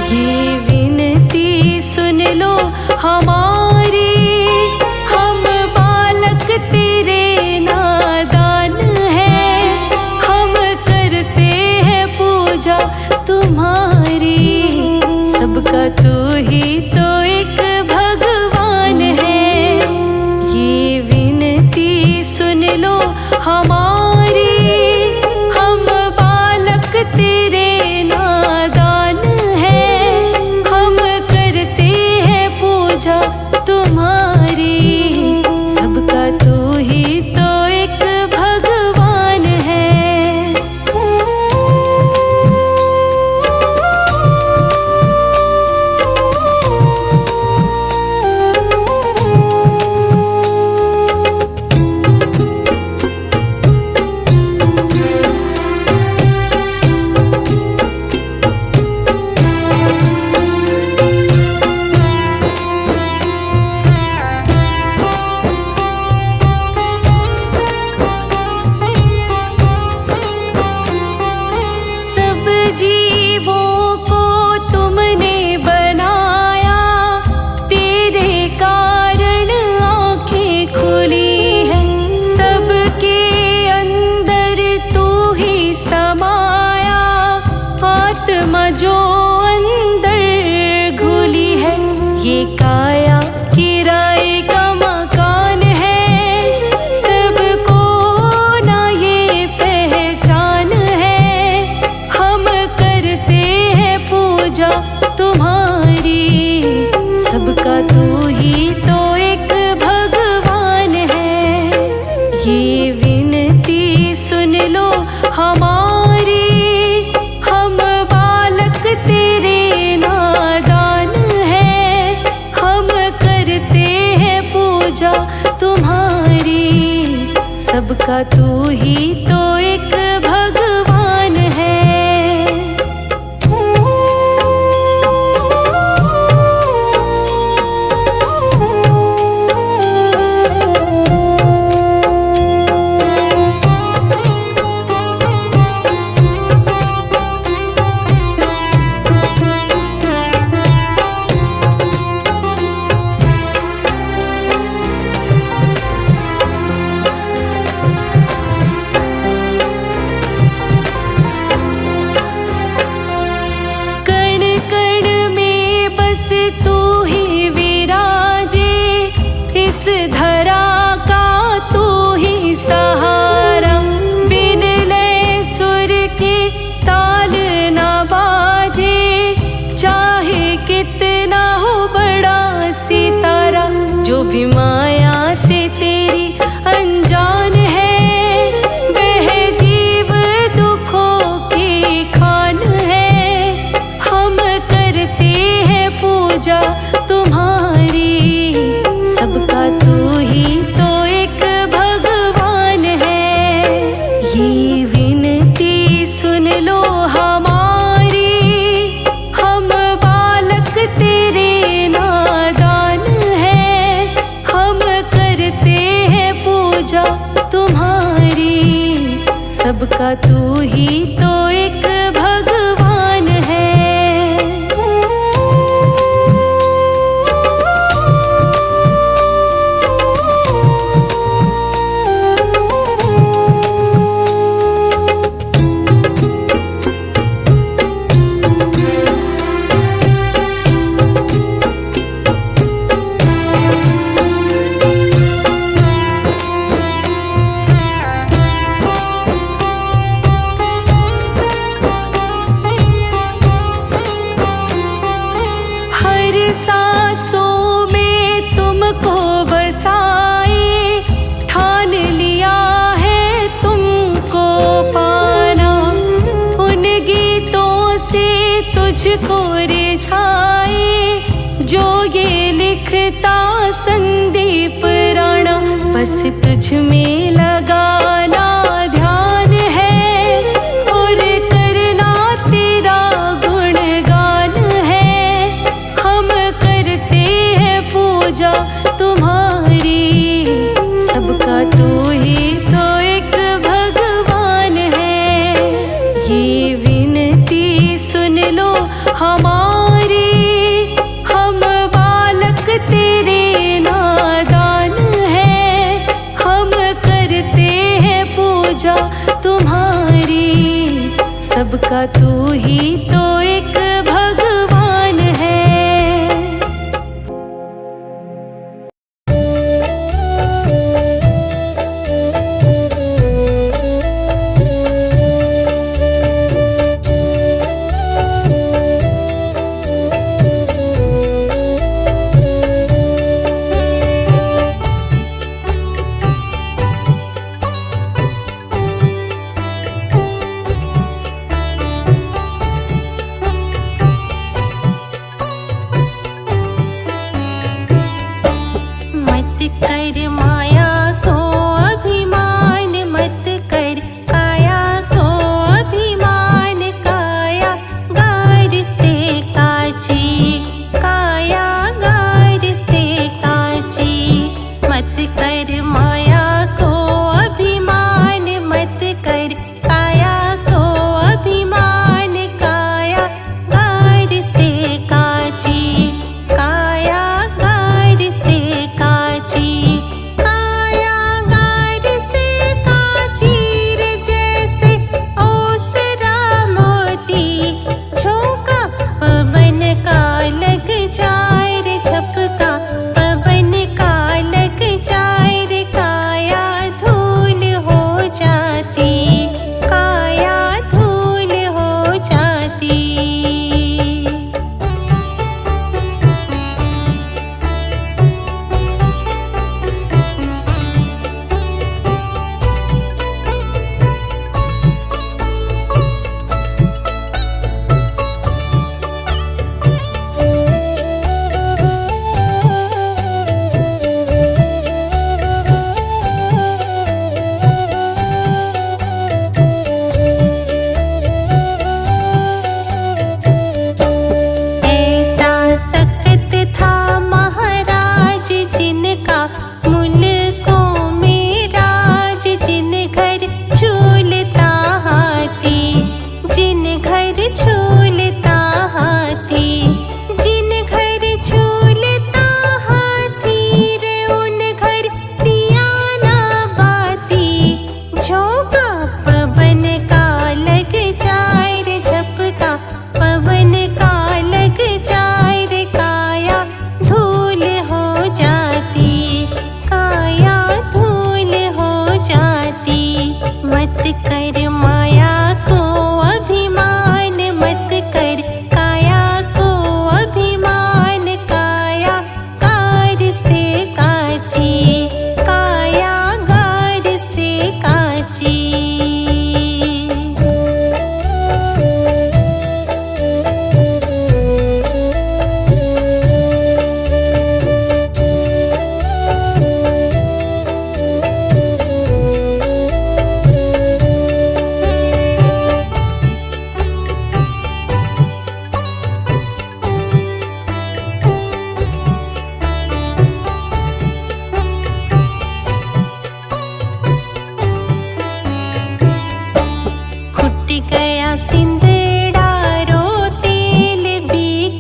ये विनती सुन लो हमारी, हम बालक तेरे नादान हैं, हम करते हैं पूजा तुम्हारी। सबका तू ही तो एक भगवान है। ये विनती सुन लो हमारी, हम बालक तेरे नादान हैं, हम करते हैं पूजा तुम्हारी। सबका तू ही तो एक भगवान है। जीवों को तुमने बनाया, तेरे कारण आँखें खुली हैं। सबके अंदर तू ही समाया, आत्मा जो अंदर घुली है। ये काया किराए का मकान है, सबको ना ये पहचान है। हम करते हैं पूजा तुम्हारी, सबका तू ही तो एक भगवान है। ये विनती सुन लो हमारी, हम बालक तेरे नादान हैं, हम करते हैं पूजा तुम्हारी। सबका तू ही तो एक भगवान है। तू ही विराजे, इस धरा का तू ही सहारा। बिन लय सुर के ताल ना बाजे, चाहे कितना हो बड़ा सितारा। जो भी माया से तेरी अनजान है, वह जीव दुखों की खान है। हम करते हैं पूजा तुम्हारी, सबका तू ही तो एक भगवान है। ये विनती सुन लो हमारी, हम बालक तेरे नादान हैं, हम करते हैं पूजा तुम्हारी। सबका तू ही तो एक भगवान है। सांसों में तुमको बसाए, ठान लिया है तुमको पाना। उन गीतों से तुझको रिझाए, जो ये लिखता संदीप राणा। बस तुझ में लगाना ध्यान है, और करना तेरा गुणगान है। हम करते हैं पूजा तुम्हारी, सबका तू ही तो एक भगवान है। ये विनती सुन लो हमारी,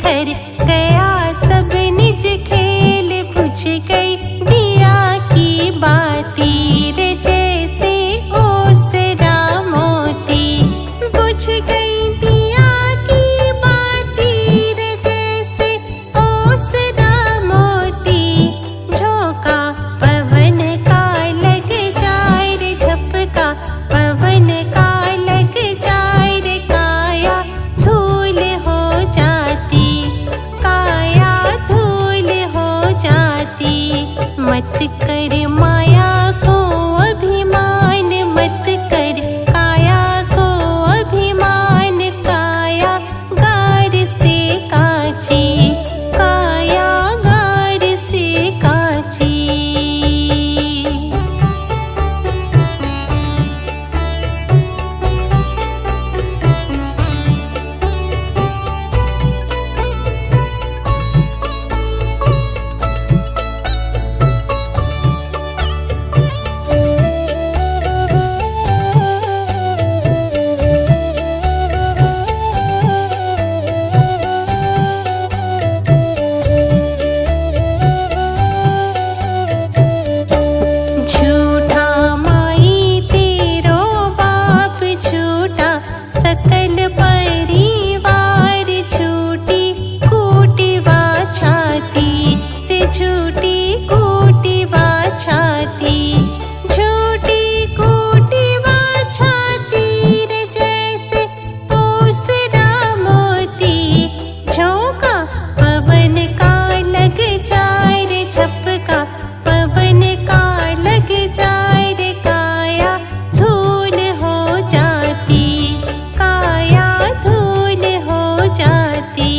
घर गया सब निज खेल, बुझ गई दिया की बाती रे जैसे ओसरा मोती। बुझ गई दिया की बाती रे जैसे ओसरा मोती। झोंका पवन का लग जाए रे झपका पवन का लग जाए रे, काया धूल हो जाती, काया धूल हो जाती। मत कर माया को अभिमान, मत कर काया को अभिमान। काया गार से काची, काया गार से काची। झूठा माई तेरो बाप झूठा, सकल परिवार झूठी कूटिवा छाती रे झूठी कूटिवा छाती। झूठी कूटिवा छाती रे जैसे ओसरा मोती। झोंका पवन का लग जाए रे झपका पवन का लग जाए रे, काया धूल हो जाती, काया धूल हो जाती।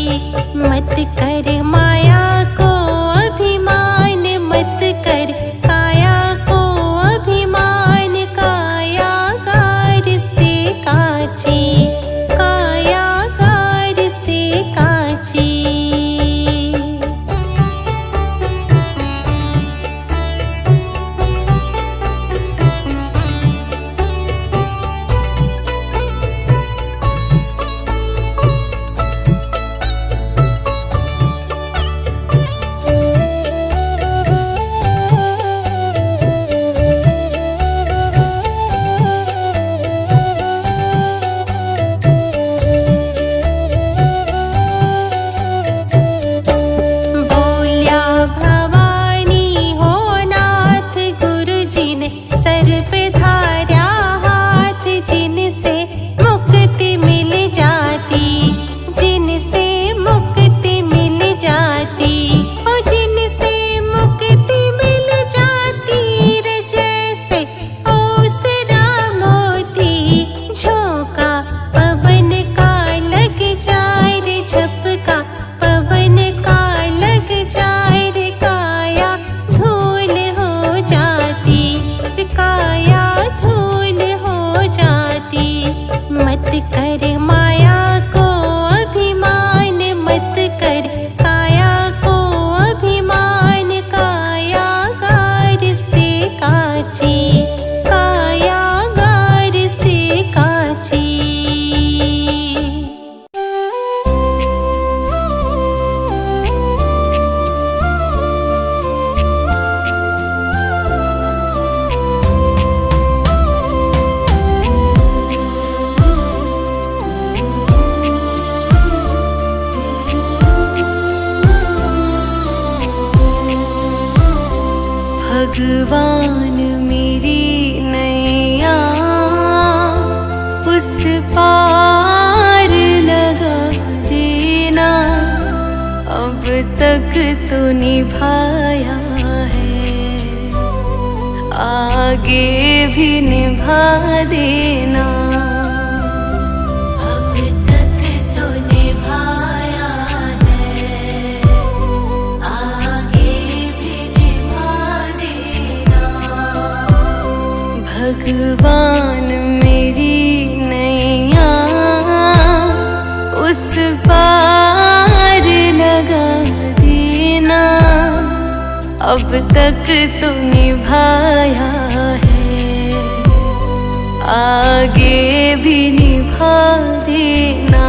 मत कर माया को अभिमान, मत कर काया को अभिमान। काया गार से काची, काया गार से काची। बोल्या भवानी हो नाथ, गुरुजी ने सर पे धारा हाथ। जिनसे मुक्ति मिल जाती, जिनसे मुक्ति मिल जाती, ओ जिनसे मुक्ति मिल जाती रे जैसे ओसरा मोती। झोंका पवन का लग जाए रे झपका पवन का लग जाए रे, काया धूल हो जाती, काया धूल हो जाती। मत कर माया को अभिमान, मत कर काया को अभिमान। काया गार से काची, काया गार से काची। भगवान मेरी नैया उस पार लगा देना। अब तक तो निभाया है, आगे भी निभा देना। अब तक तो निभाया है, आगे भी निभा देना। भगवान मेरी नैया उस पार लगा देना। अब तक तो निभाया है, आगे भी निभा देना।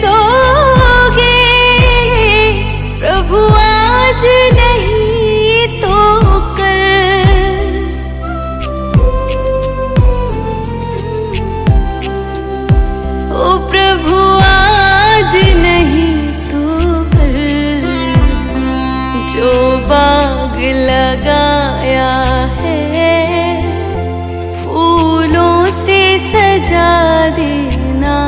दोगे प्रभु आज नहीं तो कल। ओ प्रभु आज नहीं तो कल, जो बाग लगाया है फूलों से सजा देना,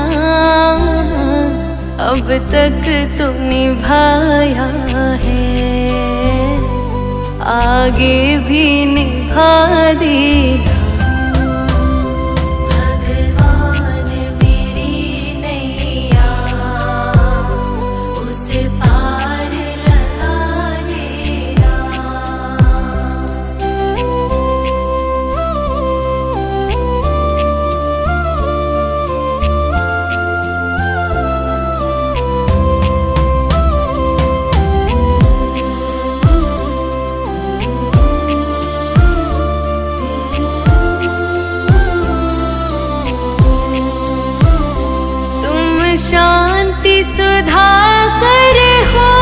अब तक तो निभाया है, आगे भी निभा देना। भगवान मेरी नैया उसे पार लगा देना। शांति सुधा कर हो,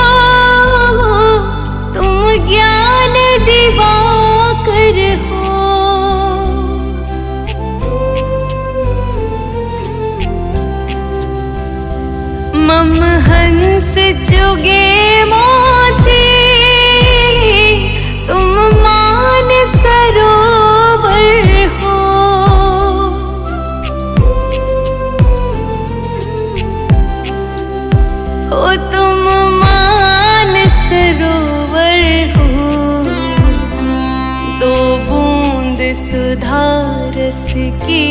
तुम ज्ञान दिवाकर हो। मम हंस चुगे मोती, तुम मान सरोवर हो। ओ तुम मान सरोवर हो, दो बूंद सुधा रस की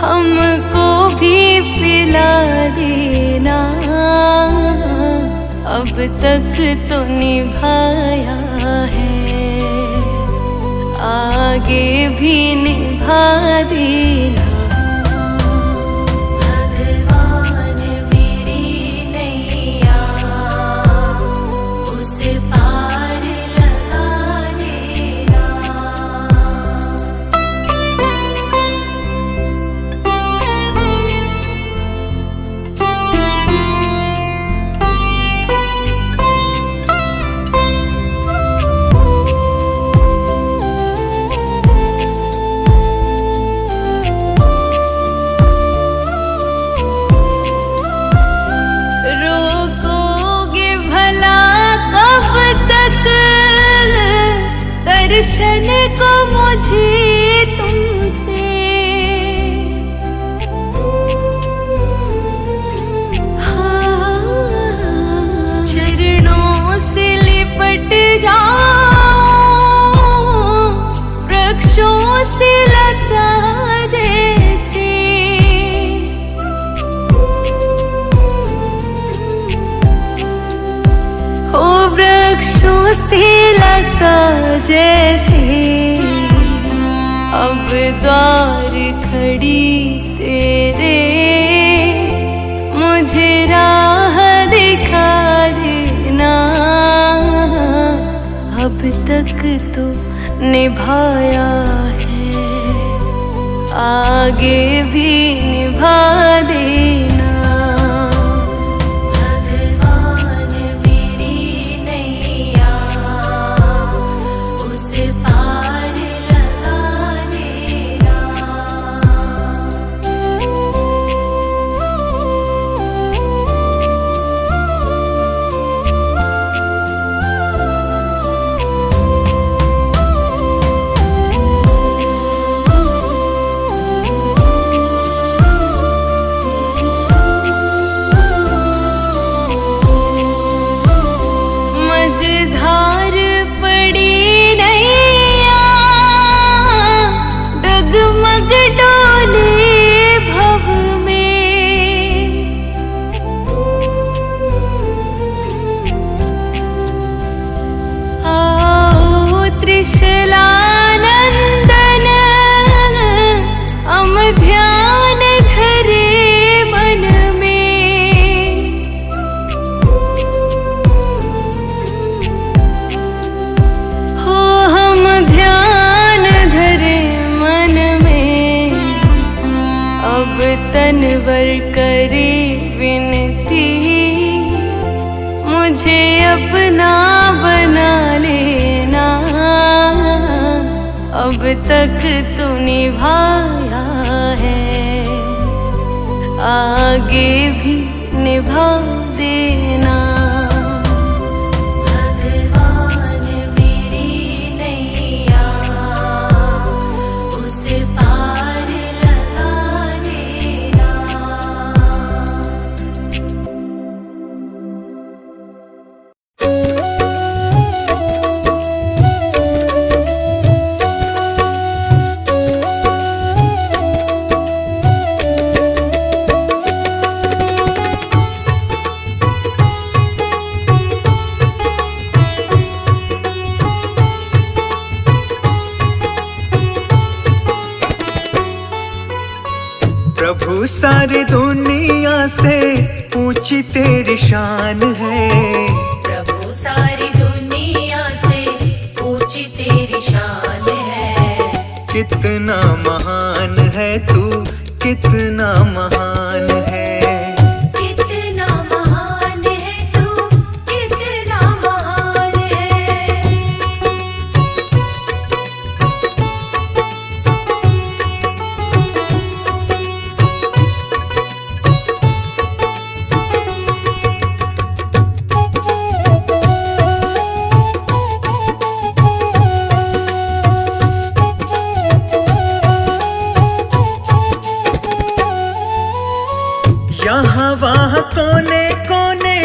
हमको भी पिला देना, अब तक तो निभाया है, आगे भी निभा देना। दर्शन को मुझे तुमसे, हाँ, चरणों से लिपट जाओ वृक्षों से लता जैसे। ओ वृक्षों से लता जैसे अब द्वार खड़ी तेरे, मुझे राह दिखा देना, अब तक तो निभाया है, आगे भी निभा देना। त्रिशलानंदन अम ध्यान धरे मन में, हो हम ध्यान धरे मन में, अब तनवर करे अपना बना लेना, अब तक तू निभाया है, आगे भी निभा देना। भगवान मेरी नैया उस पार लगा लेना। प्रभु सारी दुनिया से ऊंची तेरी शान है, प्रभु सारी दुनिया से ऊंची तेरी शान है। कितना महान है तू, कितना महान है, कितना महान है तू, कितना महान है। यहाँ वहाँ कोने कोने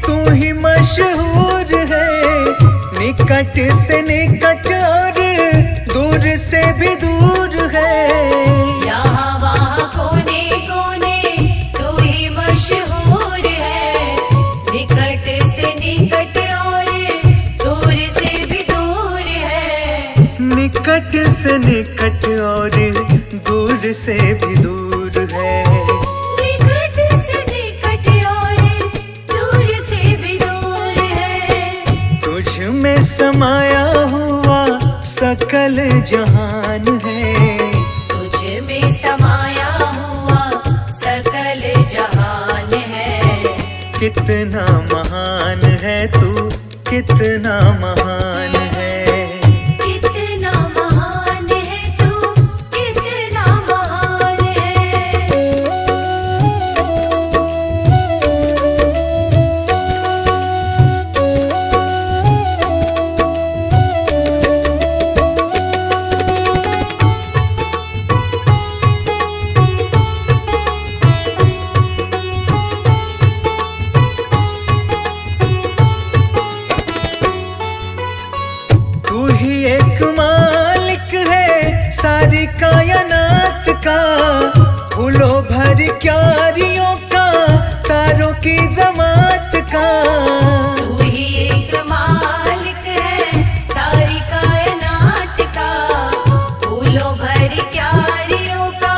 तू ही मशहूर है, निकट से निकट और दूर से भी दूर है। यहाँ वहाँ कोने कोने तू ही मशहूर है, निकट से निकट और दूर से भी दूर है। निकट से निकट और दूर से भी दूर है। निकट से निकट और दूर से भी दूर है। तुझ में समाया हुआ सकल जहान है, तुझ में समाया हुआ सकल जहान है। कितना महान है तू, कितना महान है। कितना महान है तू, कितना महान है। तू ही एक मालिक है सारी कायनात का, फूलों भर क्यारियों का, तारों की जमात का। तू ही एक मालिक है सारी कायनात का, फूलों भर क्यारियों का,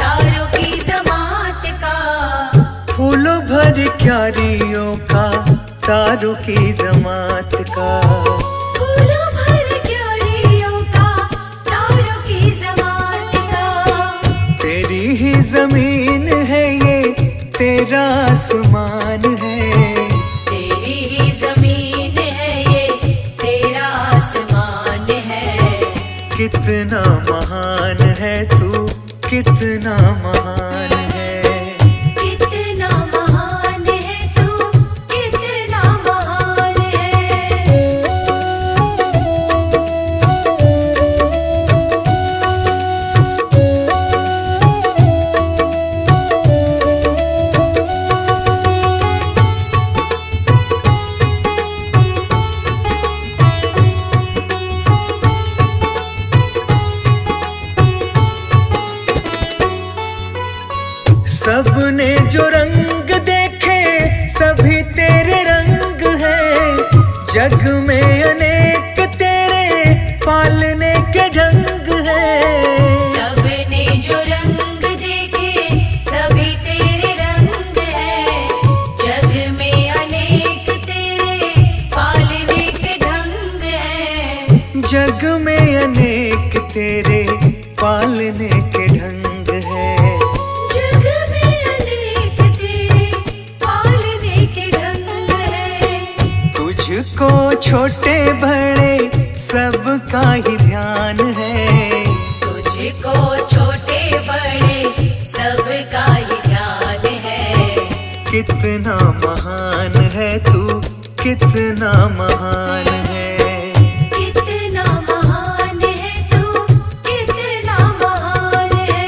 तारों की जमात का। फूलों भर क्यारियों का, तारों की जमात का। फूलों भर क्यारियों का, तारों की जमात का। तेरी ही जमीन है ये, तेरा आसमान है, तेरी ही जमीन है ये, तेरा आसमान है। कितना महान है तू, कितना महान है। कितना महान है तू, कितना महान है। सबने जो रंग देखे सभी तेरे रंग है, जग में अनेक तेरे पालने के ढंग है। सबने जो रंग देखे सभी तेरे रंग है, जग में अनेक तेरे पालने के ढंग है। जग में अनेक तेरे पालने के ढंग है। जग में अनेक तेरे पालने के ढंग है। तुझ छोटे बड़े सबका ही ध्यान है। तुझको छोटे बड़े सबका ही ध्यान है। कितना महान है तू, कितना महान है। कितना महान है तू, कितना महान है।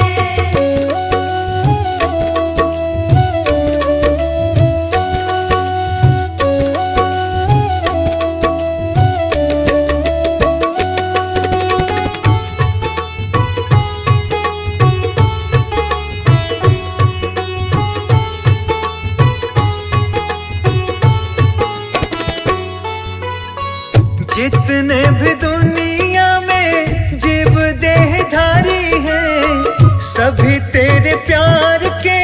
जितने भी दुनिया में जीव देहधारी हैं, सभी तेरे प्यार के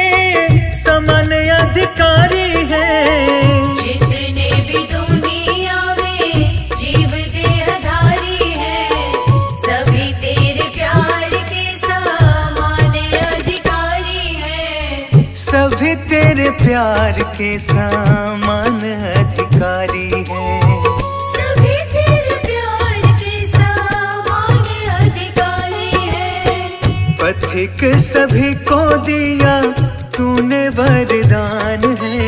समान अधिकारी हैं। जितने भी दुनिया में जीव देहधारी हैं, सभी तेरे प्यार के समान अधिकारी हैं। सभी तेरे प्यार के समान अधिकारी हैं। सभी तेरे प्यार के समान अधिकारी हैं। पथिक सभी को दिया तूने वरदान है।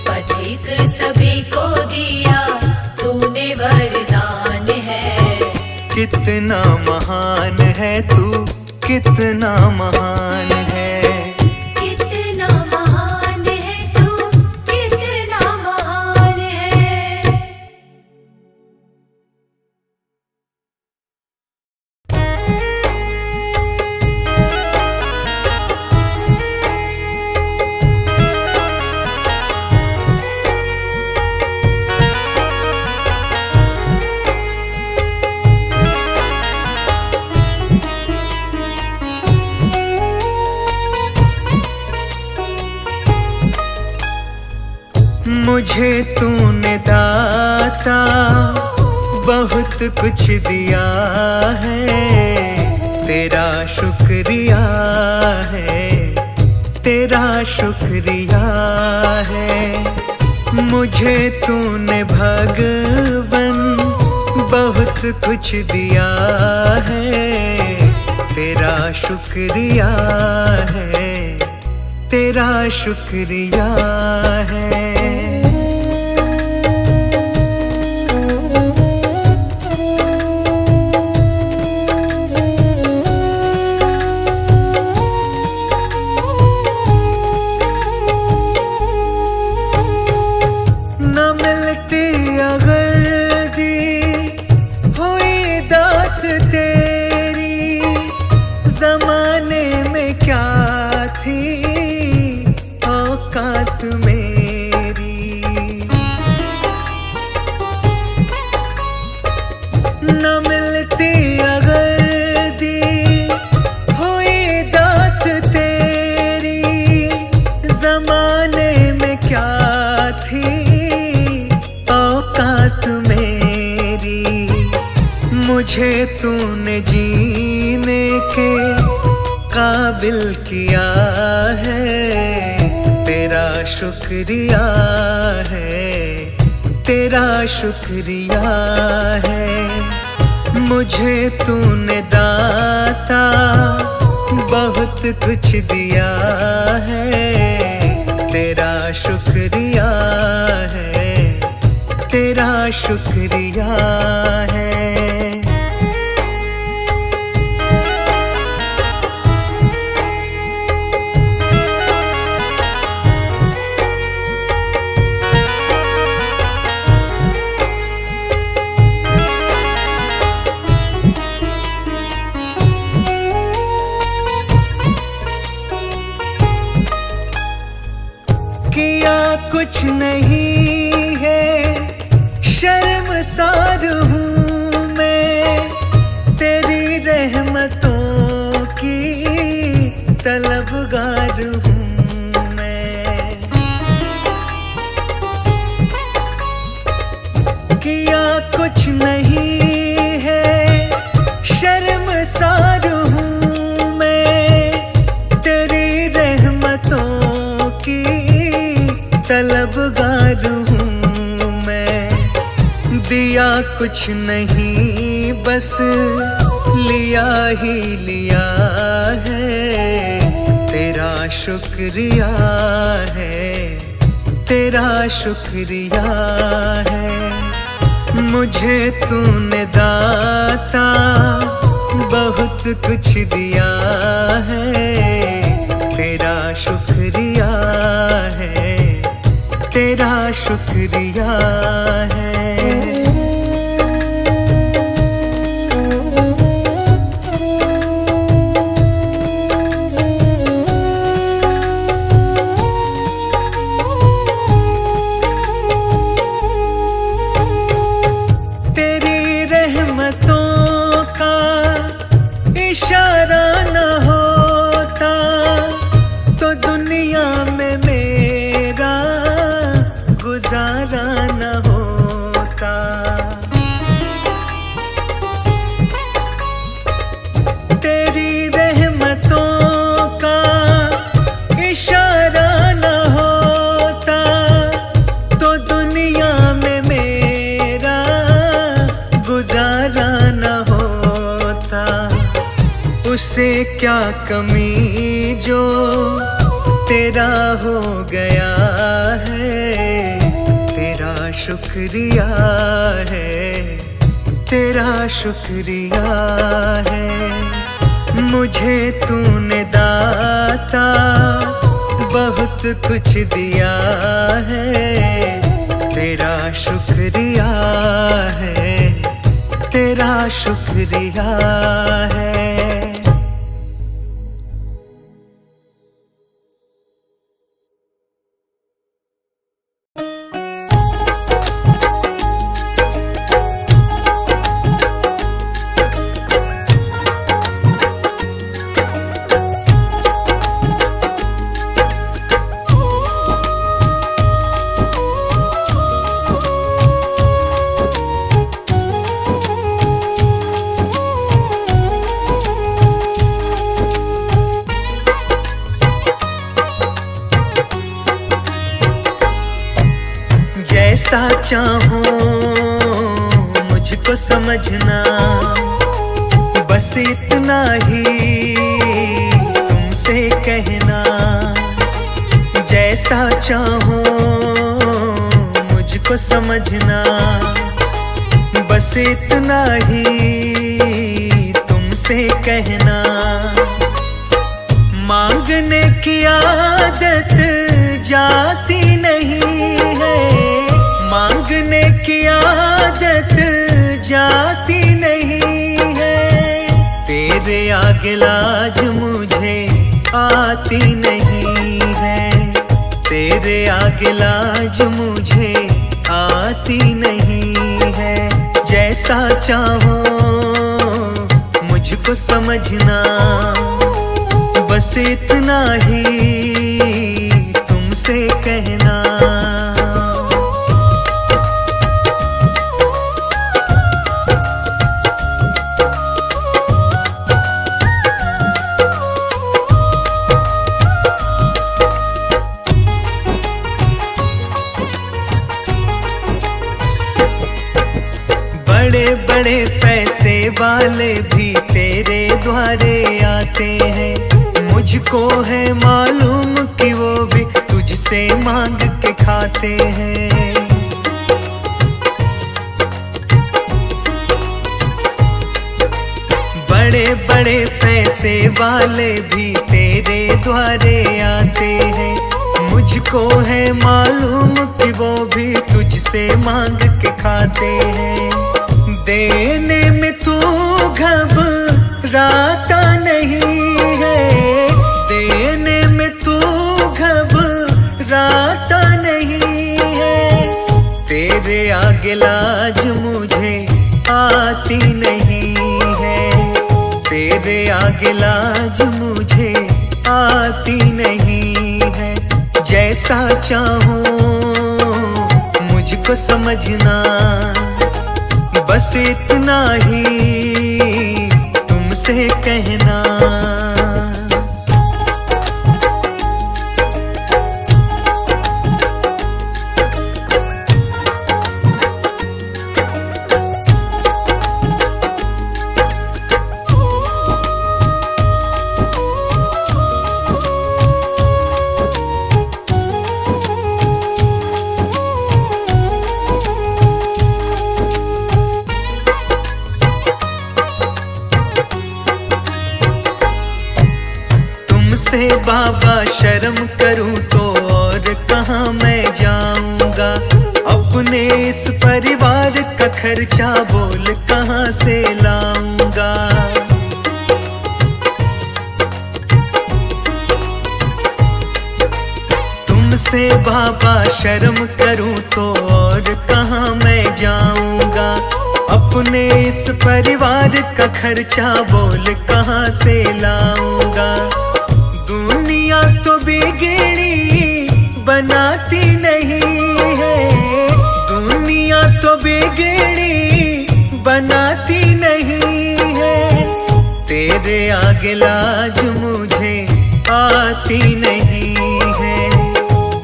पथिक सभी को दिया तूने वरदान है। कितना महान है तू, कितना महान है। कितना महान है तू, कितना महान है। मुझे तूने दाता बहुत कुछ दिया है। तेरा शुक्रिया है, तेरा शुक्रिया है। मुझे तूने भगवन बहुत कुछ दिया है। तेरा शुक्रिया है, तेरा शुक्रिया है। न मिलती अगर दी हुई दात तेरी, जमाने में क्या थी औकात मेरी। न मिलती अगर दी हुई दात तेरी, जमाने में क्या थी औकात मेरी। मुझे तूने जीने के काबिल किया है। तेरा शुक्रिया है, तेरा शुक्रिया है। मुझे तूने दाता बहुत कुछ दिया है। तेरा शुक्रिया है, तेरा शुक्रिया है। किया कुछ नहीं है, शर्मसार हूँ मैं। तेरी रहमतों की तलबगार हूँ मैं। किया कुछ नहीं है, शर्मसार हूँ मैं। तेरी रहमतों की तलबगार हूँ मैं। दी कुछ नहीं, बस लिया ही लिया है। तेरा शुक्रिया है, तेरा शुक्रिया है। मुझे तूने दाता बहुत कुछ दिया है। तेरा शुक्रिया है, तेरा शुक्रिया है। तेरी रहमतों का इशारा न होता तो दुनिया में मेरा गुजारा न होता। तेरी रहमतों का इशारा न होता तो दुनिया में मेरा गुजारा न होता। उसे क्या कमी जो तेरा हो गया है। तेरा शुक्रिया है, तेरा शुक्रिया है। मुझे तूने दाता बहुत कुछ दिया है। तेरा शुक्रिया है, तेरा शुक्रिया है। जैसा चाहो मुझको समझना, बस इतना ही तुमसे कहना। जैसा चाहो मुझको समझना, बस इतना ही तुमसे कहना। मांगने की आदत जाती नहीं है, मांगने की आदत जाती नहीं है। तेरे आगे लाज मुझे आती नहीं है। तेरे आगे लाज मुझे आती नहीं है। जैसा चाहो मुझको समझना, बस इतना ही तुमसे कहना। बड़े बड़े पैसे वाले भी तेरे द्वारे आते हैं। मुझको है मालूम कि वो भी तुझसे मांग के खाते हैं। बड़े बड़े पैसे वाले भी तेरे द्वारे आते हैं। मुझको है मालूम कि वो भी तुझसे मांग के खाते हैं। देने में तू घबराता नहीं है, देने में तू घबराता नहीं है। तेरे आगे लाज मुझे आती नहीं है। तेरे आगे लाज मुझे आती नहीं है। जैसा चाहो मुझको समझना, बस इतना ही तुमसे कहना। तुमसे बाबा शर्म करूं तो और कहाँ मैं जाऊंगा। अपने इस परिवार का खर्चा बोल कहाँ से लाऊंगा। तुमसे बाबा शर्म करूं तो और कहाँ मैं जाऊंगा। अपने इस परिवार का खर्चा बोल कहाँ से लाऊंगा। दुनिया तो बिगड़ी बनाती नहीं है, दुनिया तो बिगड़ी बनाती नहीं है। तेरे आगे लाज मुझे आती नहीं है,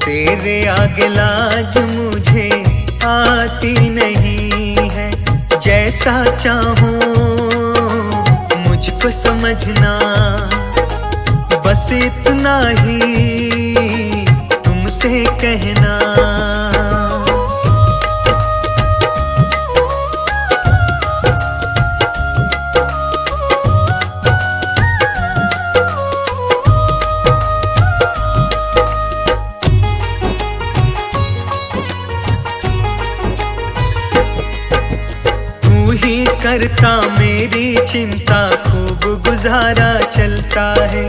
तेरे आगे लाज मुझे आती नहीं है। जैसा चाहूं मुझको समझना, बस इतना ही तुमसे कहना। करता मेरी चिंता खूब गुजारा चलता है।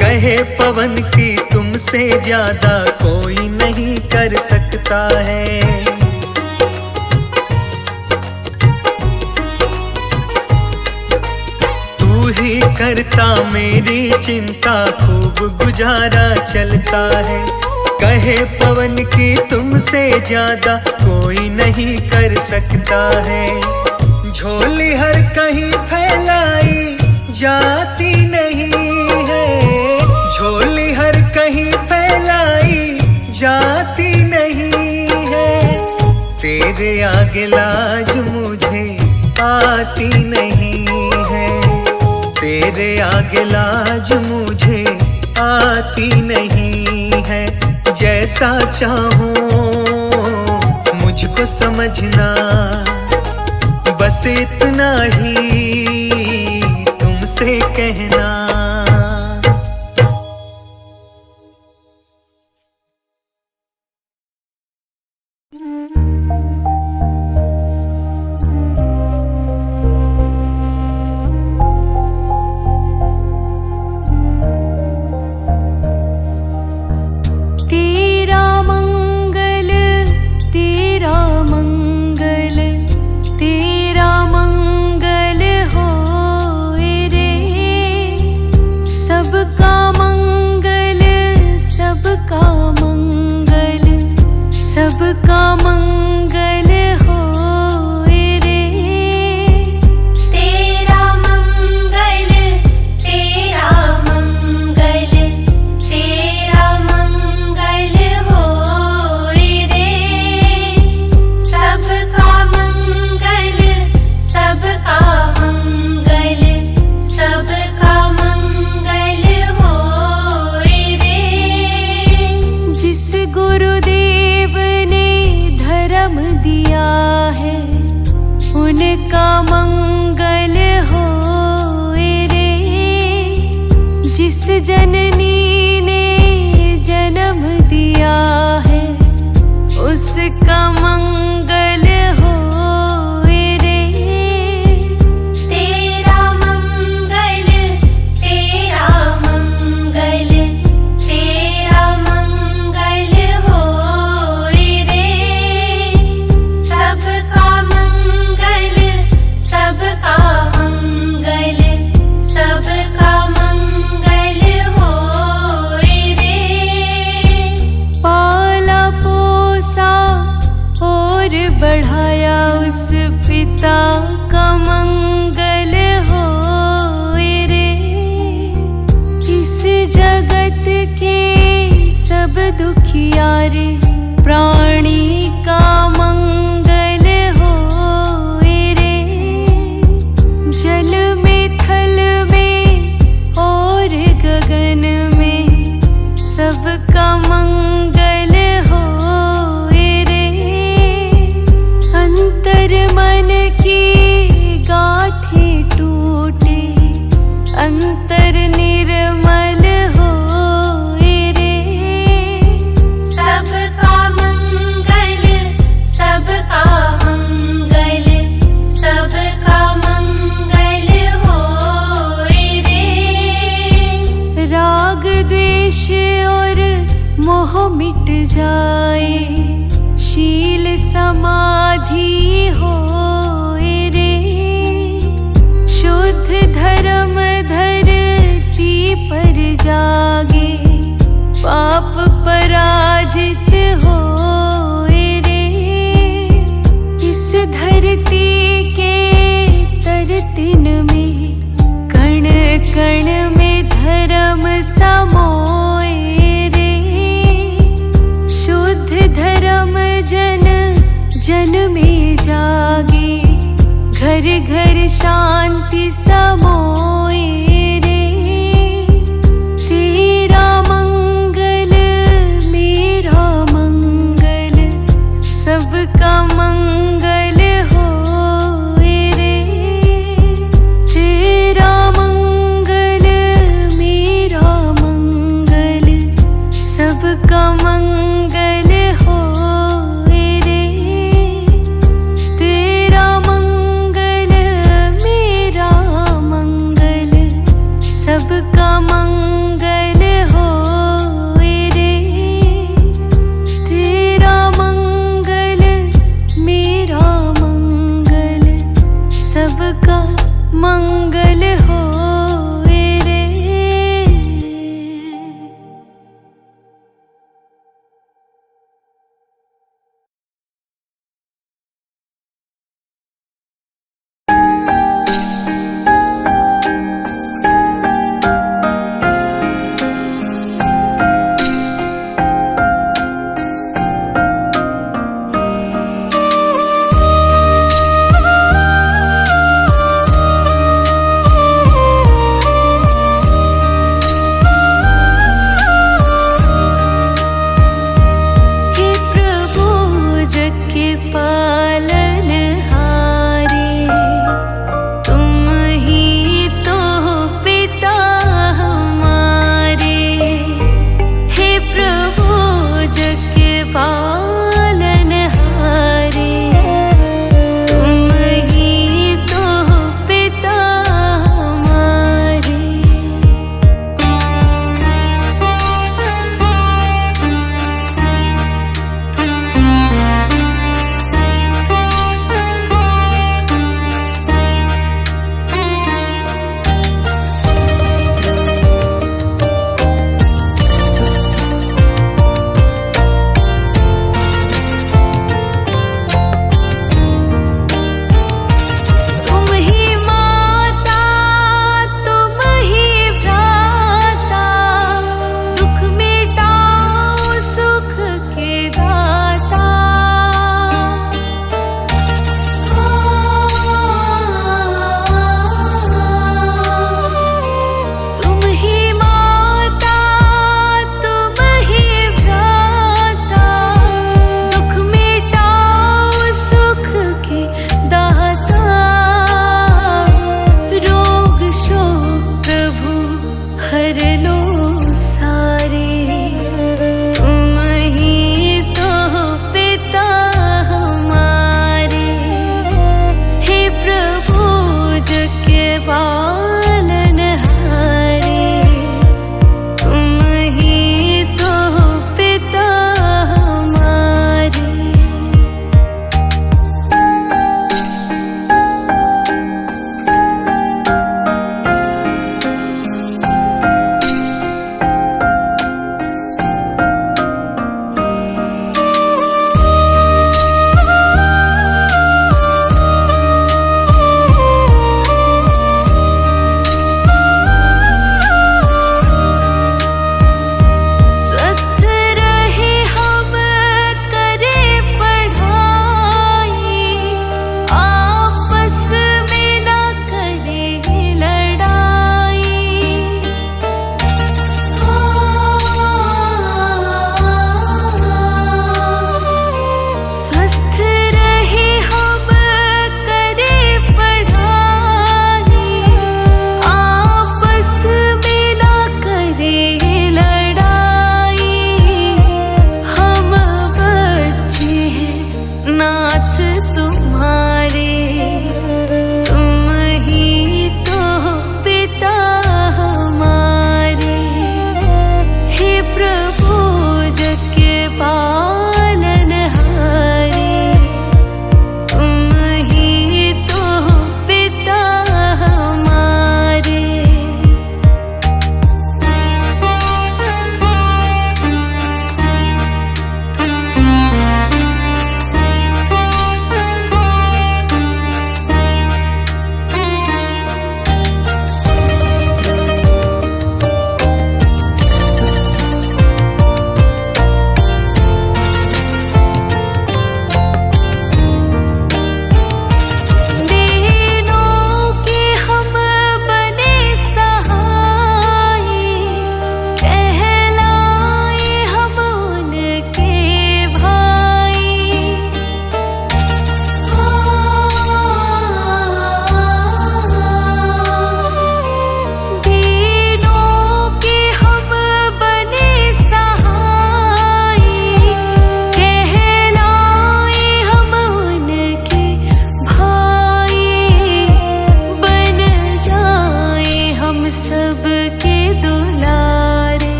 कहे पवन की तुमसे ज्यादा कोई नहीं कर सकता है। तू ही करता मेरी चिंता खूब गुजारा चलता है। कहे पवन की तुमसे ज्यादा कोई नहीं कर सकता है। झोली हर कहीं फैलाई जाती नहीं है, झोली हर कहीं फैलाई जाती नहीं है। तेरे आगे लाज मुझे आती नहीं है, तेरे आगे लाज मुझे आती नहीं है। जैसा चाहूं मुझको समझना, बस इतना ही तुमसे कहना। अंतर निर्मल हो जाए, शील समाधि होए रे। शुद्ध धर्म धरती पर जागे, पाप पराजित होए रे। इस धरती के तरतिन में, कण कण में धर्म समोए रे। शुद्ध धर्म जन जन में जागे, घर घर शांति समोए रे। तेरा मंगल मेरा मंगल, सबका मंगल होए रे। तेरा मंगल मेरा मंगल, सबका मंगल होए रे। तेरा मंगल मेरा मंगल, सबका मंगल होए रे। तेरा मंगल मेरा मंगल, सबका मंगल होए रे।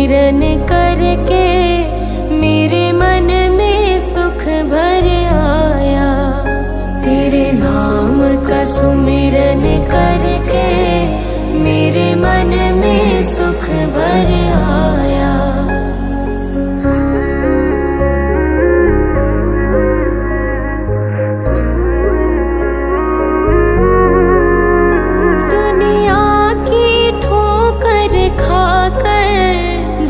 सुमिरन करके मेरे मन में सुख भर आया। तेरे नाम का सुमिरन करके मेरे मन में सुख भर आया।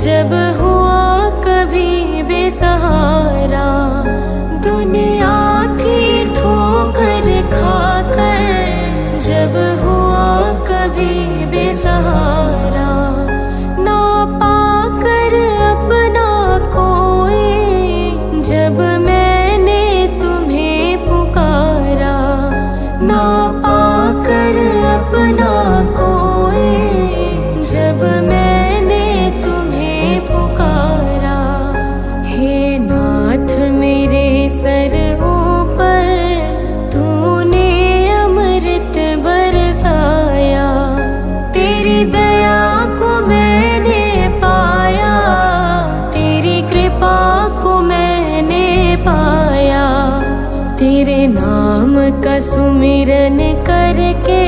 जब हुआ कभी बेसहारा, दुनिया की ठोकर खाकर जब हुआ कभी बेसहारा, ना पाकर अपना कोई जब मैंने तुम्हें पुकारा, ना पाकर अपना कोई जब मैंने पुकारा। हे नाथ मेरे सर ऊपर तूने अमृत बरसाया। तेरी दया को मैंने पाया, तेरी कृपा को मैंने पाया। तेरे नाम का सुमिरन करके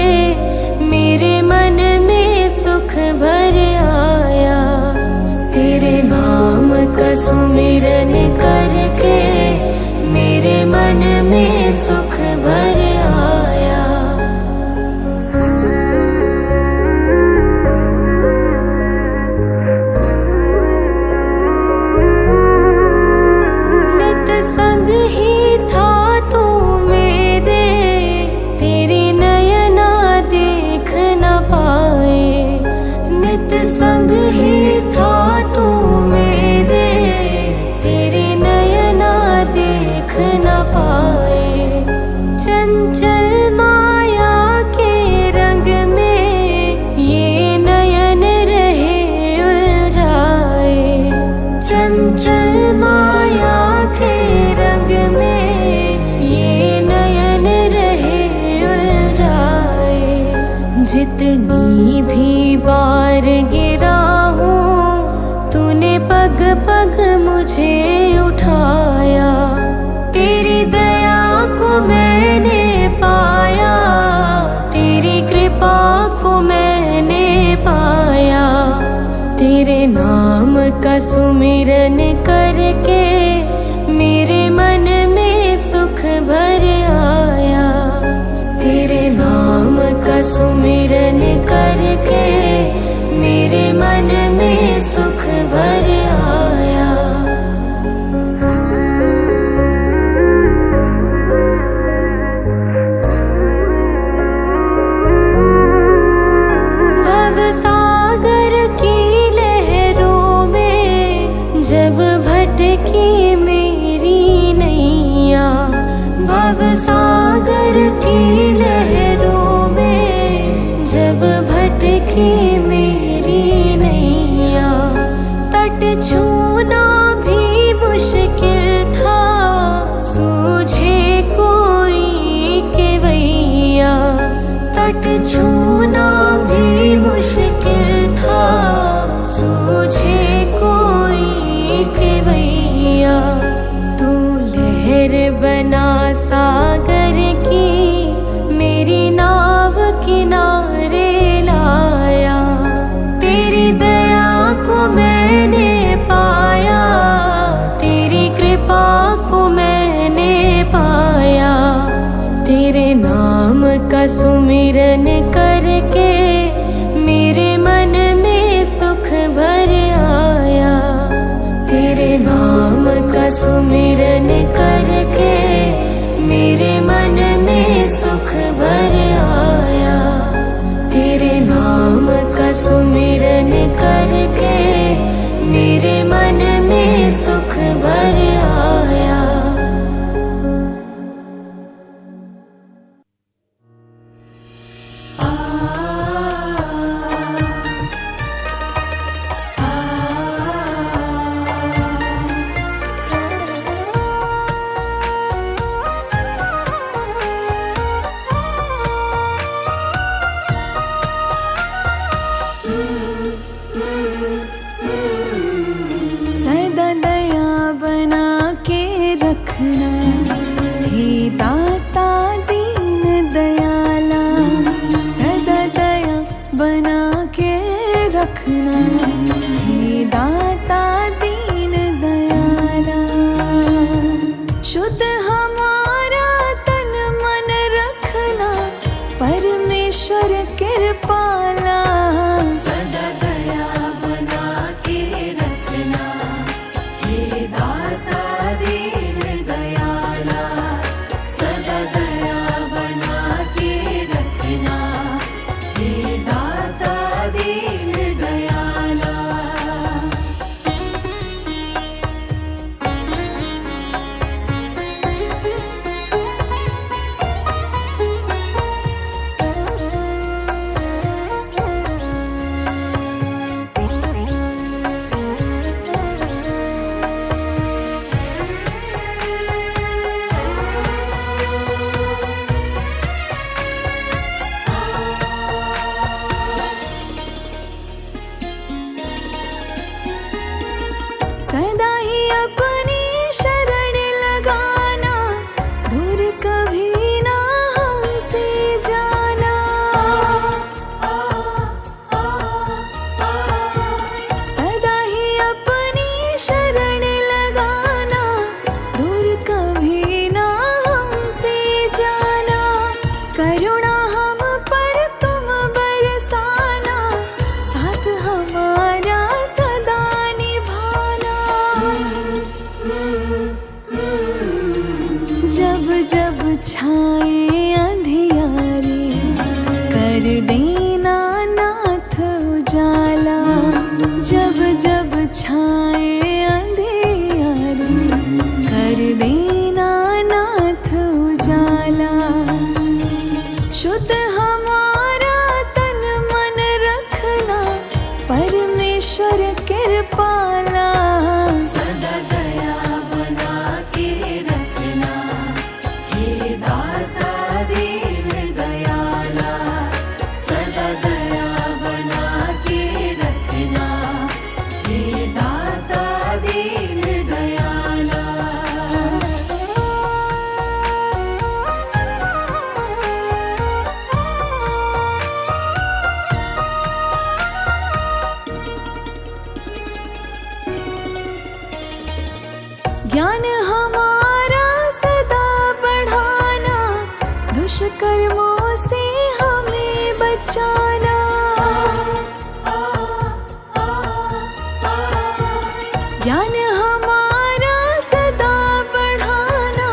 मेरे मन में सुख भर आया। तेरे नाम का सुमिरन करके मेरे मन में सुख भर आया। नित संग ही था तू मेरे, तेरी नयना देख न पाए। नित संग ही था तू मेरे, तेरी नयना देख न पाए। चंचल माया के रंग में ये नयन रहे उलझाए। चंचल माया के रंग में ये नयन रहे उलझाए। जितनी भी बार गिरा हूँ तूने पग पग मुझे उठाया। तेरी दया को मैंने पाया, तेरी कृपा को मैंने पाया। तेरे नाम का सुमिरन करके मेरे मन में सुख भर आया। तेरे नाम का सुमिरन करके मेरे मन में सुख भर आया। भव सागर की लहरों में जब भटकी मेरी नैया, भव सागर की लहरों में जब भटकी मेरी नैया। तट छूना भी मुश्किल था, सूझे कोई केवैया। तट छूना भी मुश्किल था, सूझे कोई केवैया। तू लहर बना सागर की मेरी नाव किनारे लाया। तेरी दया को मैंने पाया, तेरी कृपा को मैंने पाया। तेरे नाम का सुमिरन करके मेरे मन में सुख भर आया। तेरे नाम का सुमिरन करके मेरे मन में सुख भर आया। तेरे नाम का सुमिरन करके मेरे मन में सुख भर आया। दुष्कर्मों से हमें बचाना। ज्ञान हमारा सदा बढ़ाना,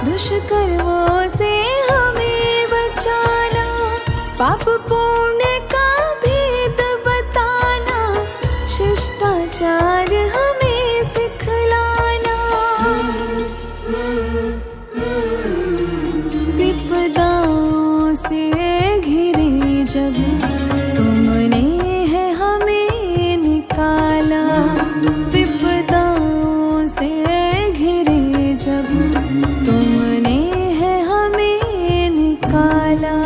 दुष्कर्मों से हमें बचाना। पाप पुण्य का भेद बताना, शिष्टाचार हमें सिखलाना। विपदाओं से घिरे जब तुमने है हमें निकाला। विपदाओं से घिरे जब तुमने है हमें निकाला।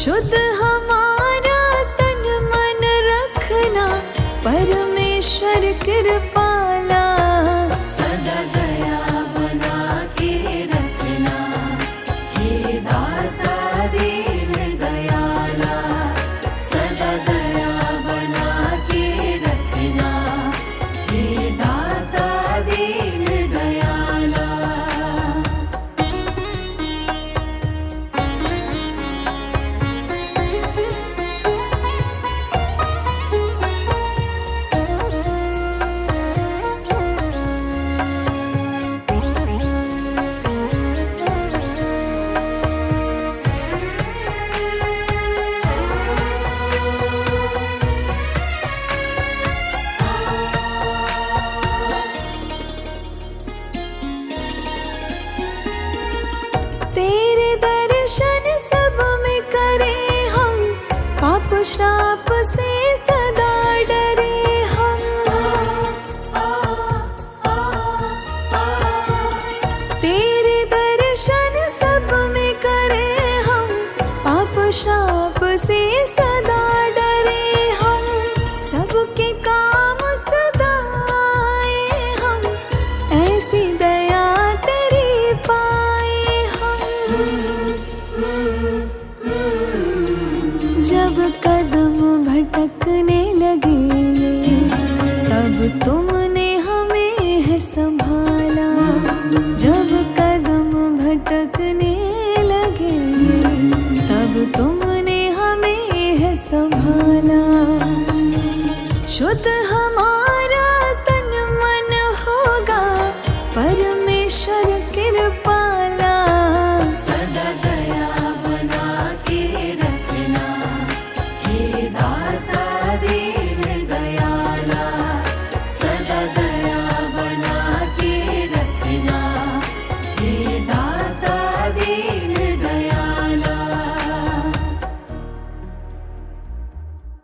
शुद्ध हमारा तन मन रखना, परमेश्वर कृपाला। सदा दया बना के रखना, हे दाता दीन दयाला। सदा दया बना के रखना, हे दाता दीन दयाला। तेरे दर्शन सब में करें हम, पाप श्राप से सदा डरे हम। तेरे दर्शन सब में करें हम, पाप श्राप से सदा डरे हम। सबके काम सदा आए हम, ऐसी दया तेरी पाए हम। जब कदम भटकने लगे, तब तुमने हमें है संभाला। जब कदम भटकने लगे, तब तुम